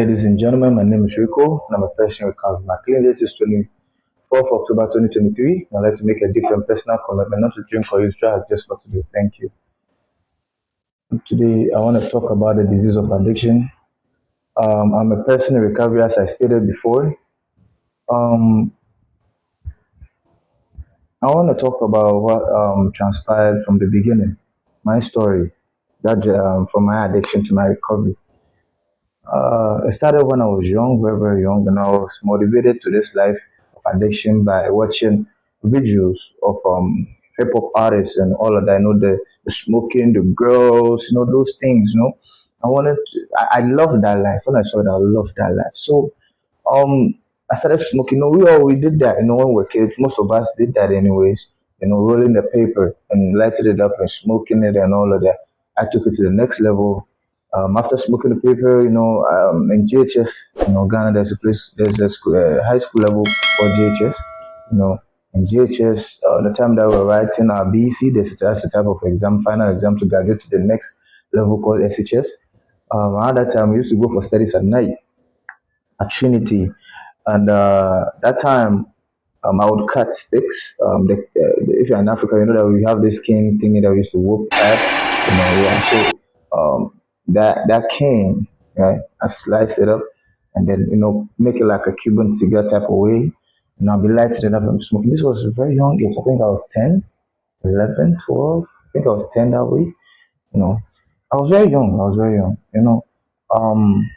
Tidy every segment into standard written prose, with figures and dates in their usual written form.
Ladies and gentlemen, my name is Rico and I'm a personal recovery. My clean date is 24th October 2023. I'd like to make a deep and personal commitment not to drink or use drugs just for today. Thank you. Today, I want to talk about the disease of addiction. I'm a person in recovery, as I stated before. Um, I want to talk about what transpired from the beginning, my story, from my addiction to my recovery. It started when I was young, very, very young, and I was motivated to this life of addiction by watching videos of hip hop artists and all of that. The smoking, the girls, those things. I loved that life. When I saw that, I loved that life. So, um, I started smoking. We did that. When we were kids, most of us did that anyways. Rolling the paper and lighting it up and smoking it and all of that. I took it to the next level after smoking the paper, in JHS, Ghana, there's a school, high school level called JHS, you know, in JHS, the time that we're writing our BC, that's a type of exam, final exam to graduate to the next level called SHS. At that time, we used to go for studies at night at Trinity, and that time, I would cut sticks. If you're in Africa, you know that we have this cane thing that we used to whoop at, yeah. So that cane, right? I slice it up and then make it like a Cuban cigar type of way. And I'll be lighting it up and smoking. This was a very young age. I think I was 10, 11, 12. I think I was 10 that way. You know, I was very young. I was very young. Um,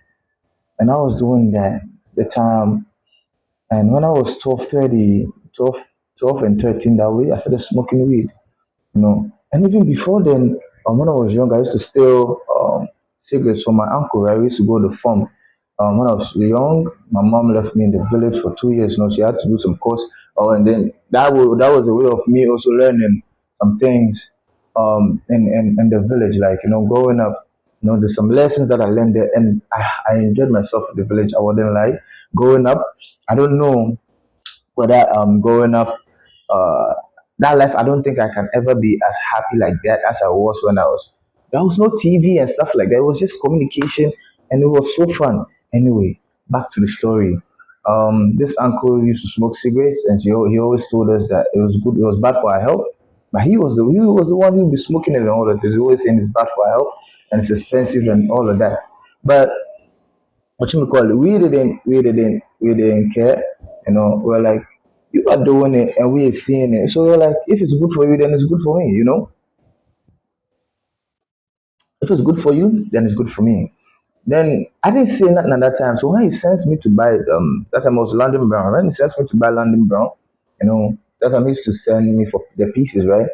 and I was doing that the time. And when I was 12, 30, 12, 12 and 13 that way, I started smoking weed. And even before then, when I was young, I used to steal cigarettes from my uncle, right? We used to go to the farm. When I was young, my mom left me in the village for 2 years. She had to do some course. And then that was a way of me also learning some things in the village, like, growing up. There's some lessons that I learned there, and I enjoyed myself in the village. I wouldn't lie. Growing up, I don't know whether growing up uh that life, I don't think I can ever be as happy like that as I was when I was there was no TV and stuff like that. It was just communication and it was so fun. Anyway, back to the story. This uncle used to smoke cigarettes and he always told us that it was bad for our health. But he was the one who would be smoking it and all of this. He always saying it's bad for our health and it's expensive and all of that. But what you call it, we didn't care. We're like, you are doing it and we are seeing it. So we're like, if it's good for you, then it's good for me. If it's good for you, then it's good for me. Then I didn't say nothing at that time. So when he sends me to buy that time I was London Brown. When he sends me to buy London Brown, that time he used to send me for the pieces, right?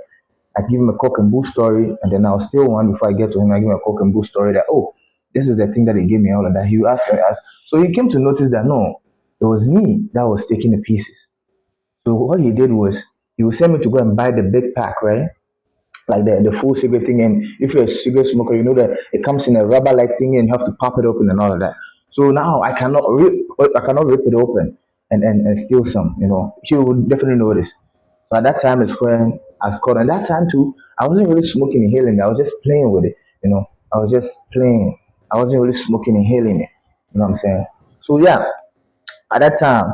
I give him a cock and bull story, and then I'll steal one before I get to him. I give him a cock and bull story that, oh, this is the thing that he gave me, all of that. He asked me, asked. So he came to notice that no, it was me that was taking the pieces. So what he did was he would send me to go and buy the big pack, right? Like the full cigarette thing. And if you're a cigarette smoker, you know that it comes in a rubber like thing and you have to pop it open and all of that. So now I cannot rip it open and steal some. He would definitely notice. So at that time is when I caught. And that time too, I wasn't really smoking and inhaling it. I was just playing with it. I was just playing. I wasn't really smoking and inhaling it. You know what I'm saying? So yeah, at that time,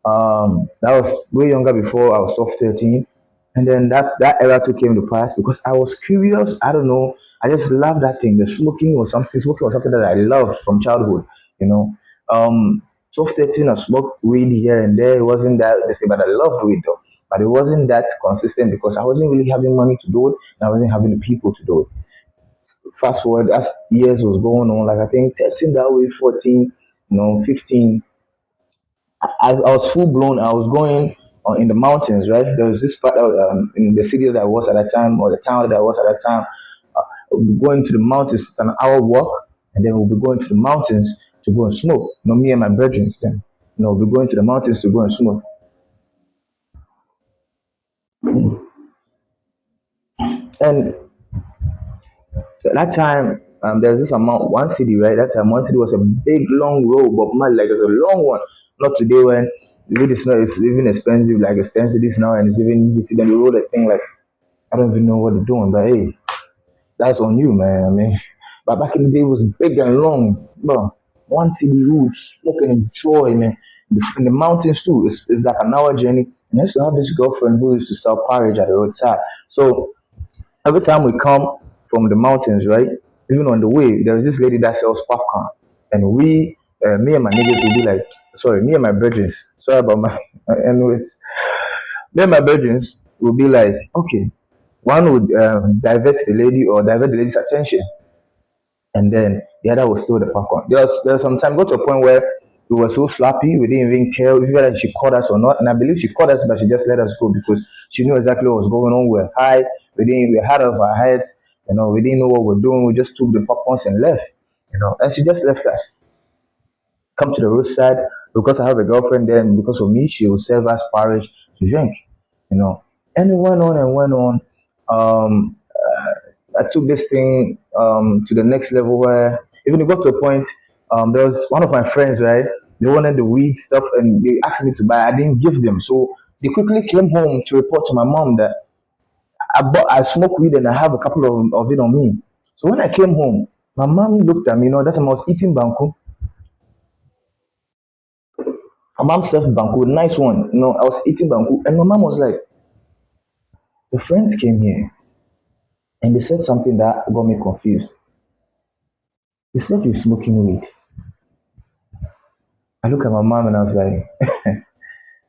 that was way younger before I was 12, 13. And then that era too came to pass because I was curious. I don't know. I just loved that thing. Smoking was something that I loved from childhood, you know. 12, 13, I smoked weed here and there. It wasn't that the same, but I loved weed though. But it wasn't that consistent because I wasn't really having money to do it and I wasn't having the people to do it. Fast forward as years was going on, like I think 13 that way, 14, 15. I was full blown. I was going in the mountains, right? There was this part in the city that I was at that time, or the town that I was at that time. We'll be going to the mountains. It's an hour walk, and then we'll be going to the mountains to go and smoke. Me and my brethren then. We'll be going to the mountains to go and smoke. And at that time, there's this amount, one city, right? That time, one city was a big, long road, but man, like it's a long one. Not today when weed is not, it's even expensive, like expensive this now, and it's even, you see them road a thing like, I don't even know what they're doing, but hey, that's on you, man. I mean, but back in the day, it was big and long, bro. one city, we would smoke and enjoy, man. In the mountains too, it's like an hour journey. And I used to have this girlfriend who used to sell porridge at the roadside. So every time we come from the mountains, right? Even on the way, there was this lady that sells popcorn, and me and my niggas would be like, sorry, me and my brethren, sorry about my, anyways, me and my brethren would be like, okay, one would divert the lady or divert the lady's attention, and then the other was still the popcorn. There was some time got to a point where we were so sloppy, we didn't even care whether she called us or not. And I believe she called us, but she just let us go because she knew exactly what was going on. We were high, we had of our heads, we didn't know what we are doing. We just took the popcorns and left, and she just left us come to the roadside because I have a girlfriend there, and because of me, she will serve us porridge to drink, you know. And it went on and went on. I took this thing to the next level where even it got to a point, there was one of my friends, right? They wanted the weed stuff and they asked me to buy. I didn't give them. So they quickly came home to report to my mom that I smoke weed and I have a couple of it on me. So when I came home, my mom looked at me, that time I was eating banku. My mom served banku, nice one. I was eating banku, and my mom was like, "The friends came here, and they said something that got me confused. They said you're smoking weed." I look at my mom and I was like,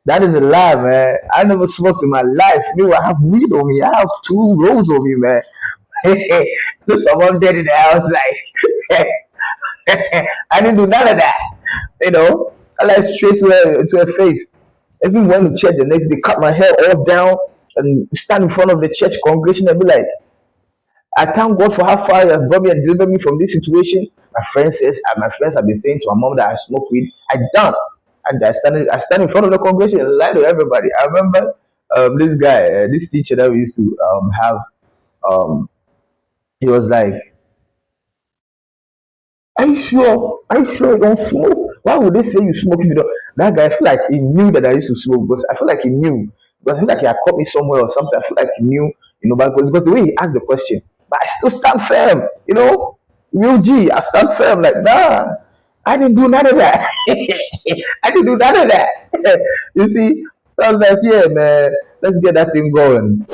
"That is a lie, man. I never smoked in my life. Me, I have weed on me. I have two rolls on me, man." Look, my mom dead in the house like, I didn't do none of that. I like straight to her face. Even went to church the next day, cut my hair all down and stand in front of the church congregation and be like, I thank God for how far He has brought me and delivered me from this situation. My friends have been saying to my mom that I smoke weed. I don't. And I stand in front of the congregation and lie to everybody. I remember this guy, this teacher that we used to have. Um, he was like, "Are you sure? Are you sure you don't smoke? Why would they say you smoke if you don't?" That guy, I feel like he knew that I used to smoke because I feel like he knew. Because I feel like he had caught me somewhere or something. I feel like he knew, but because the way he asked the question, but I still stand firm, real G. I stand firm, like, nah, I didn't do none of that. I didn't do none of that. You see? So I was like, yeah, man, let's get that thing going.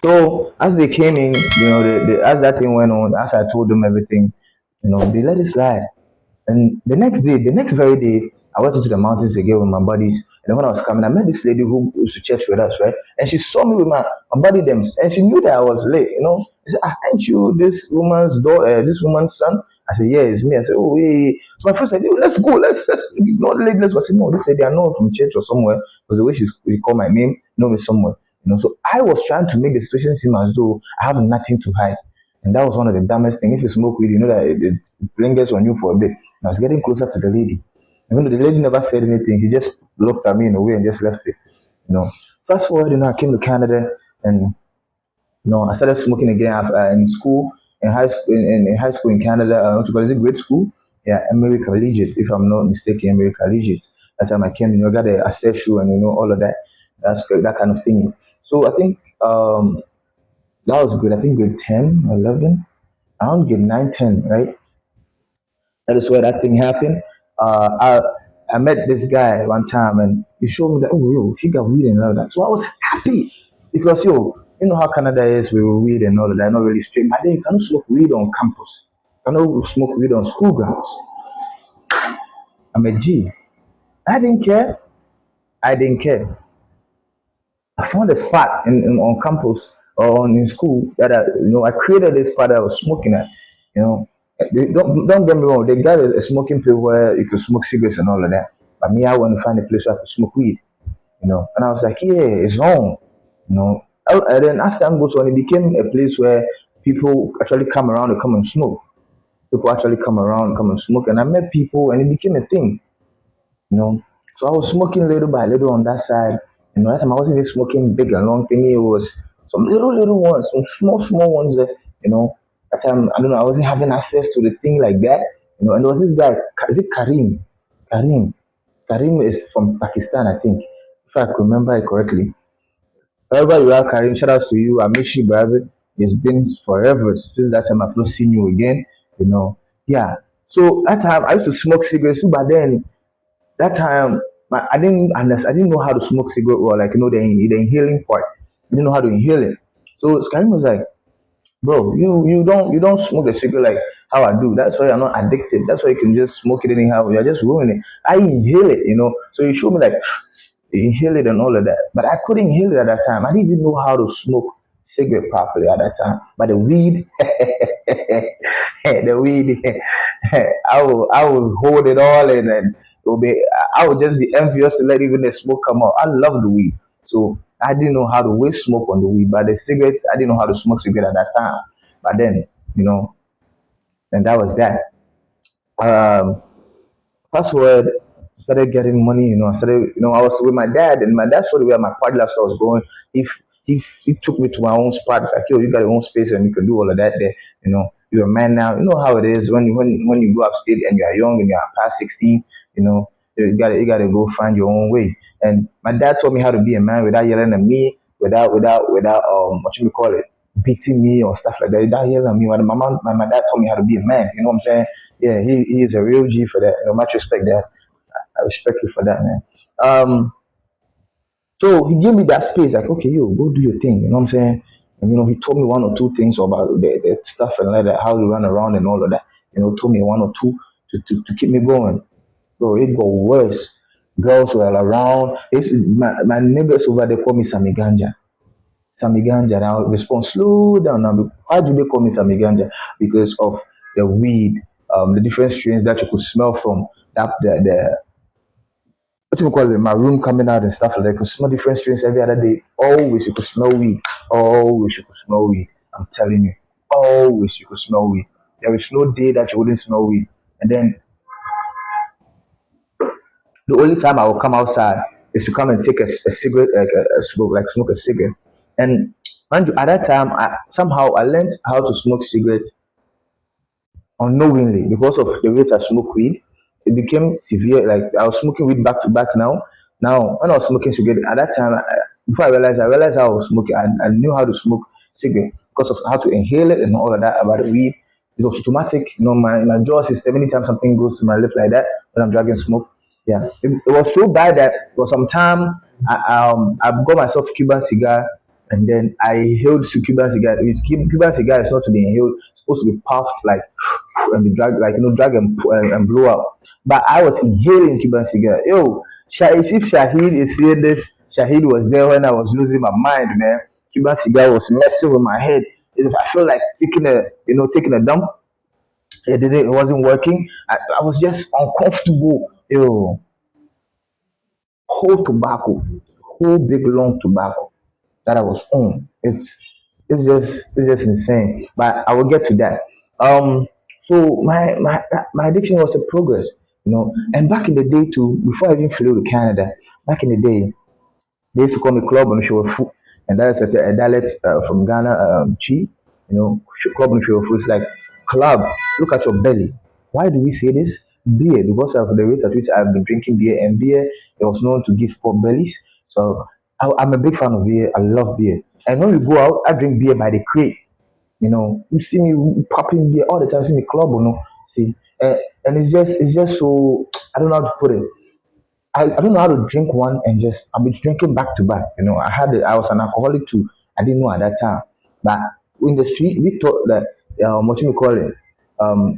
So as they came in, as that thing went on, as I told them everything, they let it slide. And the next day, the next very day, I went into the mountains again with my buddies. And then when I was coming, I met this lady who used to church with us, right? And she saw me with my buddy them, and she knew that I was late. She said, "Aren't you this woman's daughter, this woman's son?" I said, "Yeah, it's me." I said, "Oh, yeah." So my friend said, "Yo, let's go, let's ignore the lady, let's go." I said, "No, they said they are not from church or somewhere." Because the way she called my name, know me somewhere. So I was trying to make the situation seem as though I have nothing to hide. And that was one of the dumbest things. If you smoke weed, you know that it lingers on you for a bit. And I was getting closer to the lady. Even though the lady never said anything, he just looked at me in a way and just left it. You know. Fast forward, I came to Canada and I started smoking again in school, in high school, in high school in Canada. What you call it? Is it grade school? Yeah, Emery Collegiate, if I'm not mistaken, Emery Collegiate. That time I came, got a accessory and all of that. That kind of thing. So I think that was good. I think grade 10, 11, around grade 9, 10, right? That is where that thing happened. I met this guy one time and he showed me that, oh, yo, he got weed and all that. So I was happy because, you know how Canada is with weed and all of that, not really straight. But then you cannot smoke weed on campus. You cannot smoke weed on school grounds. I'm a G. I didn't care. I didn't care. I found a spot on campus or in school that I created this spot that I was smoking at. You know, don't get me wrong. They got a smoking place where you could smoke cigarettes and all of that. But me, I want to find a place where I could smoke weed. And I was like, yeah, it's wrong. And then as time goes on, it became a place where people actually come around and come and smoke. People actually come around, come and smoke, and I met people, and it became a thing you know. So I was smoking little by little on that side. That time I wasn't even smoking big and long thing. It was some little ones, some small ones that, that time, I don't know, I wasn't having access to the thing like that. And there was this guy, is it Karim? Karim. Karim is from Pakistan, I think, if I could remember it correctly. Wherever you are, Karim, shout out to you. I miss you, brother. It's been forever since that time I've not seen you again. Yeah. So that time I used to smoke cigarettes too, but then that time I didn't understand, I didn't know how to smoke cigarette well, like the inhaling part. I didn't know how to inhale it. So Skyrim was like, bro, you don't smoke a cigarette like how I do. That's why you're not addicted. That's why you can just smoke it anyhow. You're just ruining it. I inhale it. So you show me like inhale it and all of that. But I couldn't inhale it at that time. I didn't even know how to smoke cigarette properly at that time. But the weed, the weed, I will hold it all in, and it will be I would just be envious to let even the smoke come out. I love the weed. So I didn't know how to waste smoke on the weed, but the cigarettes, I didn't know how to smoke cigarette at that time. But then, and that was that. Um, Fast forward, started getting money. I was with my dad, and my dad saw the way my party lifestyle was going. He took me to my own spot. It's like, yo, you got your own space, and you can do all of that there. You're a man now. You know how it is when you go upstate and you are young and you are past 16. You gotta go find your own way. And my dad taught me how to be a man without yelling at me, without what you call it, beating me or stuff like that. Without yelling at me. My dad taught me how to be a man. You know what I'm saying? Yeah, he is a real G for that. Much respect that. I respect you for that, man. Um, so he gave me that space, like, okay, yo, go do your thing. You know what I'm saying? And he told me one or two things about the stuff and like that, how to run around and all of that. Told me one or two to keep me going. Bro, it got worse. Girls were around. My neighbors over there call me Sammy Ganja. Sammy Ganja. Now respond, slow down now. Why do they call me Sammy Ganja? Because of the weed, the different strains that you could smell from that the what you call it, my room coming out and stuff like that. You could smell different strains every other day. Always you could smell weed. Always you could smell weed. I'm telling you. Always you could smell weed. There is no day that you wouldn't smell weed. And then the only time I will come outside is to come and take a cigarette, smoke a cigarette. And mind you, at that time, somehow I learned how to smoke cigarette unknowingly because of the rate I smoke weed. It became severe. Like I was smoking weed back to back now. Now, when I was smoking cigarette, at that time, before I realized how I was smoking. I knew how to smoke cigarette because of how to inhale it and all of that about the weed. It was automatic. My jaw system, anytime something goes to my lip like that, when I'm dragging smoke, yeah. It was so bad that for some time, I got myself Cuban cigar and then I inhaled Cuban cigar. Cuban cigar is not to be inhaled; it's supposed to be puffed like and be drag like drag and blow out. But I was inhaling Cuban cigar. Yo, if Shahid is seeing this, Shahid was there when I was losing my mind, man. Cuban cigar was messing with my head. If I felt like taking a dump, it wasn't working. I was just uncomfortable. Yo, whole tobacco, whole big long tobacco that I was on. It's just insane. But I will get to that. So my addiction was a progress. And back in the day too, before I even flew to Canada, back in the day, they used to call me Club Nshofu, and that's a dialect from Ghana, Chi. Club Nshofu is like club. Look at your belly. Why do we say this? Beer, because of the rate at which I've been drinking beer, and beer it was known to give poor bellies. So I'm a big fan of beer. I love beer, and when we go out, I drink beer by the crate. You see me popping beer all the time. See me club, see, and it's just so I don't know how to put it. I don't know how to drink one and just I've been drinking back to back. I was an alcoholic too. I didn't know at that time. But in the street we thought that what you call it.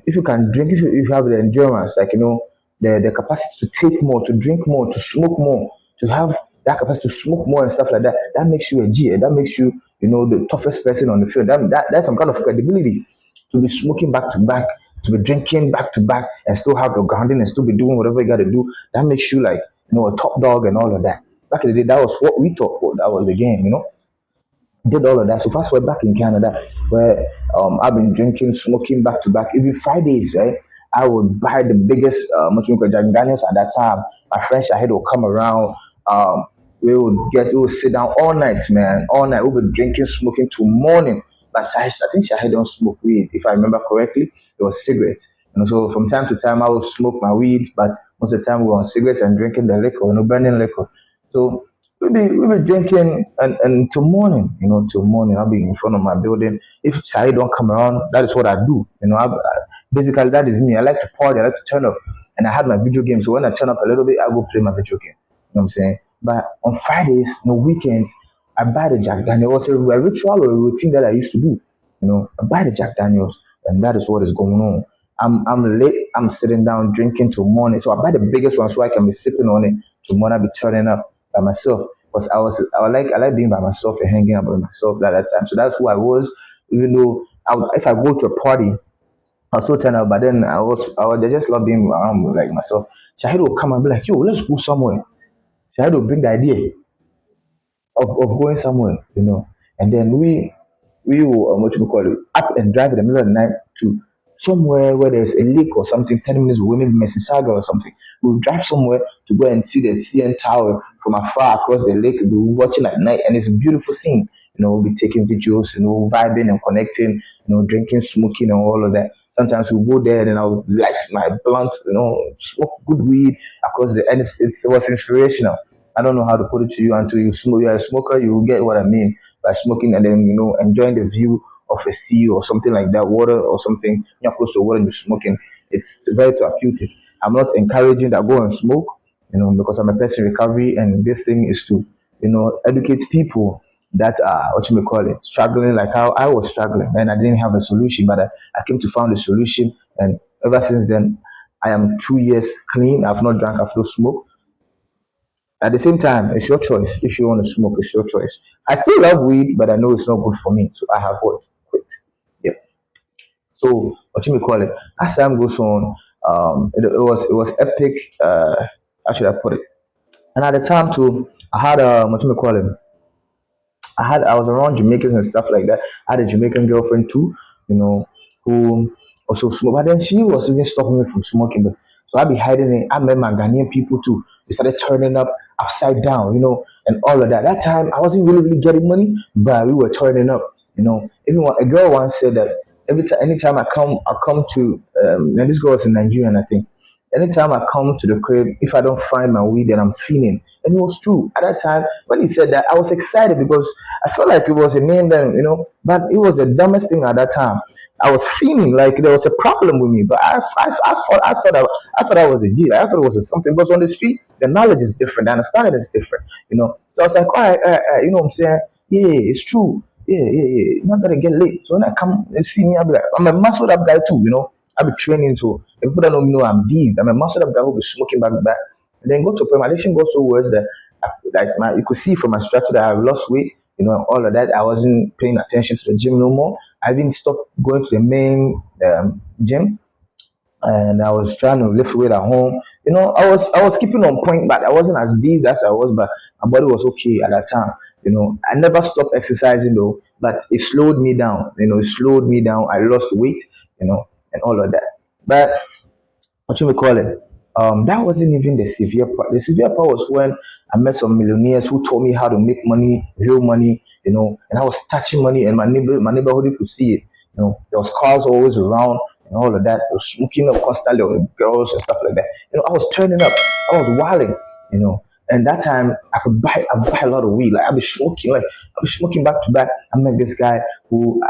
If you can drink, if you have the endurance, like the capacity to take more, to drink more, to smoke more, to have that capacity to smoke more and stuff like that, that makes you a G. That makes you, the toughest person on the field. That's some kind of credibility to be smoking back to back, to be drinking back to back, and still have your grounding and still be doing whatever you got to do. That makes you like a top dog and all of that. Back in the day, that was what we thought that was the game. Did all of that. So fast forward back in Canada, where I've been drinking, smoking back to back. Even Fridays, right? I would buy the biggest Jack Daniels at that time. My friend Shahid will come around. We would sit down all night, man. All night. We would be drinking, smoking till morning. But I think Shahid don't smoke weed, if I remember correctly. It was cigarettes. So from time to time I would smoke my weed, but most of the time we were on cigarettes and drinking the liquor, burning liquor. So we be drinking and till morning, till morning. I'll be in front of my building. If Saeed don't come around, that is what I do. Basically, that is me. I like to party. I like to turn up, and I had my video game. So when I turn up a little bit, I go play my video game. You know what I'm saying? But on Fridays, no weekends, I buy the Jack Daniels. It was a ritual or a routine that I used to do. You know, I buy the Jack Daniels, and that is what is going on. I'm late. I'm sitting down drinking till morning. So I buy the biggest one so I can be sipping on it till morning. I be turning up by myself because I like being by myself and hanging out by myself at that time. So that's who I was. Even though if I go to a party, I'll still turn up. But then I just love being around like myself. Shahid will come and be like, "Yo, let's go somewhere." Shahid will bring the idea of going somewhere, you know. And then we will what you call it up and drive in the middle of the night to somewhere where there's a lake or something, 10 minutes away, maybe Mississauga or something. We'll drive somewhere to go and see the CN Tower from afar across the lake. We'll be watching at night and it's a beautiful scene. You know, we'll be taking videos, you know, vibing and connecting, you know, drinking, smoking and all of that. Sometimes we'll go there and I'll light my blunt, you know, smoke good weed across the and it was inspirational. I don't know how to put it to you until you smoke. You're a smoker, you will get what I mean by smoking and then enjoying the view of a sea or something like that, water or something. You're close to water and you're smoking. It's very therapeutic. I'm not encouraging that go and smoke, because I'm a person in recovery and this thing is to, educate people that are what you may call it, struggling like how I was struggling and I didn't have a solution, but I came to find a solution and ever since then I am 2 years clean. I've not drank, I've not smoked. At the same time, it's your choice. If you want to smoke, it's your choice. I still love weed, but I know it's not good for me, so I have what quit. Yep. So what you may call it. As time goes on, it was epic. How should I put it? And at the time too, I had what you may call it. I was around Jamaicans and stuff like that. I had a Jamaican girlfriend too, you know, who also smoked. But then she was even stopping me from smoking. But so I'd be hiding it. I met my Ghanaian people too. We started turning up upside down, and all of that. That time I wasn't really getting money, but we were turning up, Even a girl once said that anytime I come to and this girl was in Nigeria, I think. Anytime I come to the crib, if I don't find my weed, then I'm feeling. And it was true. At that time, when he said that, I was excited because I felt like it was a name then, but it was the dumbest thing at that time. I was feeling like there was a problem with me, but I thought I was a G. I thought it was something. But on the street, the knowledge is different, the understanding is different, So I was like, all right, you know what I'm saying? Yeah, it's true. Yeah. You're not gonna get late. So when I come and see me, I'll be like, I'm a muscled up guy too, I'll be training. So if people don't know I'm beast, I'm a muscled up guy who'll be smoking back to back. And then go to my addiction got so worse that you could see from my structure that I've lost weight, and all of that. I wasn't paying attention to the gym no more. I even stopped going to the main gym and I was trying to lift weight at home. I was keeping on point, but I wasn't as deep as I was, but my body was okay at that time. I never stopped exercising though, but it slowed me down. It slowed me down. I lost weight, and all of that. But what you may call it. That wasn't even the severe part. The severe part was when I met some millionaires who told me how to make money, real money, and I was touching money and my neighborhood could see it. There was cars always around and all of that. I was smoking up constantly with girls and stuff like that. I was turning up. I was wilding, you know. And that time I buy a lot of weed. Like I'll be smoking back to back. I met this guy who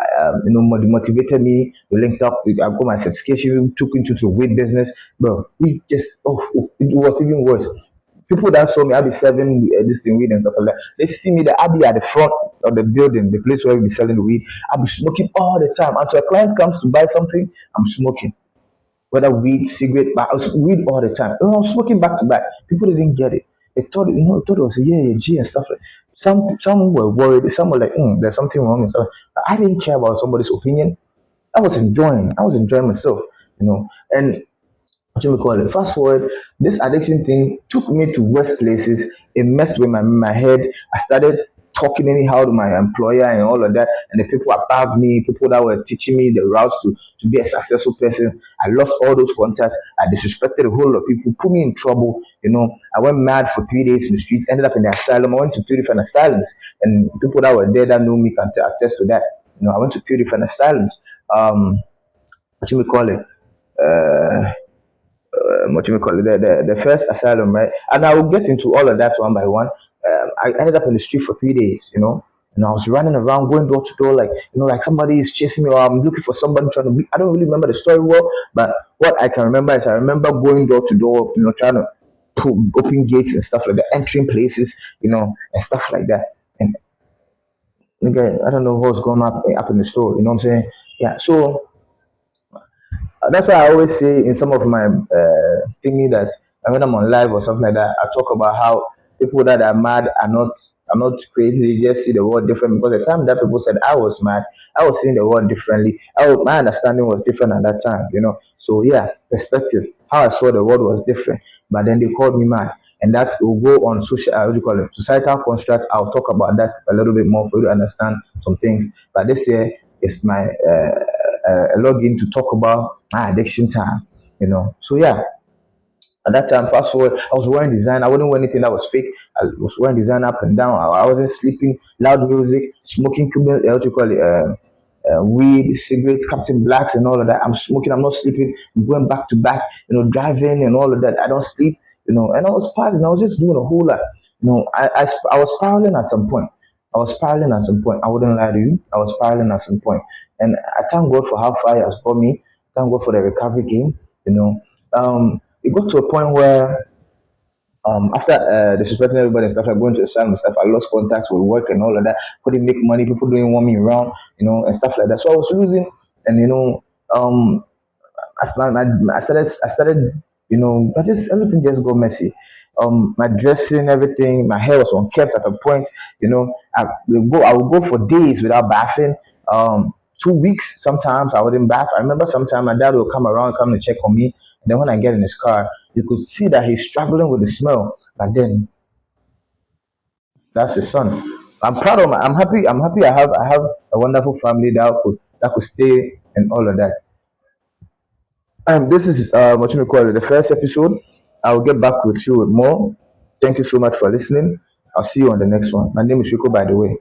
motivated me. We linked up. I got my certification. We took into the weed business, bro. We just it was even worse. People that saw me, I'll be selling this thing weed and stuff like that. They see me that I'll be at the front of the building, the place where we be selling the weed. I'll be smoking all the time. Until a client comes to buy something, I'm smoking whether weed, cigarette, but I was weed all the time. I was smoking back to back. People didn't get it. They thought it was a G and stuff like. Some were worried. Some were like, there's something wrong and stuff. But I didn't care about somebody's opinion. I was enjoying. I was enjoying myself, And what you may call it. Fast forward, this addiction thing took me to worse places. It messed with my head. I started talking anyhow to my employer and all of that, and the people above me, people that were teaching me the routes to be a successful person. I lost all those contacts. I disrespected a whole lot of people, put me in trouble. I went mad for 3 days in the streets, ended up in the asylum. I went to 3 different asylums, and people that were there that know me can attest to that. I went to 3 different asylums. What you may call it? What you may call it, the first asylum, right? And I will get into all of that one by one. I ended up in the street for 3 days, I was running around, going door to door, like like somebody is chasing me, or I'm looking for somebody trying to. I don't really remember the story well, but what I can remember is I remember going door to door, trying to open gates and stuff like that, entering places, and stuff like that. And again, I don't know what's going up in the store. You know what I'm saying? Yeah. So that's why I always say in some of my thingy that when I'm on live or something like that, I talk about how people that are mad are not crazy. They just see the world different because the time that people said I was mad, I was seeing the world differently. My understanding was different at that time. So yeah, perspective. How I saw the world was different. But then they called me mad. And that will go on social, what do you call it, societal construct. I'll talk about that a little bit more for you to understand some things. But this year is my login to talk about my addiction time. So yeah, at that time, fast forward, I was wearing design. I wouldn't wear anything that was fake. I was wearing design up and down. I wasn't sleeping. Loud music, smoking Cuban, what do you call it, weed, cigarettes, Captain Blacks, and all of that. I'm smoking. I'm not sleeping. I'm going back to back. Driving and all of that. I don't sleep. And I was passing. I was just doing a whole lot. I was spiraling at some point. I was spiraling at some point. I wouldn't lie to you. I was spiraling at some point. And I thank God for how far He has brought me. Thank God for the recovery game. It got to a point where after disrespecting everybody and stuff, like going to the sun and stuff, I lost contacts with work and all of that. Couldn't make money. People didn't want me around, and stuff like that. So I was losing, and I started, but just everything just got messy. My dressing, everything, my hair was unkept at a point. I would go for days without bathing. 2 weeks sometimes I wouldn't bath. I remember sometimes my dad would come to check on me, and then when I get in his car, you could see that he's struggling with the smell. But then that's his son. I'm proud of my. I'm happy. I'm happy. I have a wonderful family that could stay and all of that. This is what you may call it, the first episode. I'll get back with you with more. Thank you so much for listening. I'll see you on the next one. My name is Rico, by the way.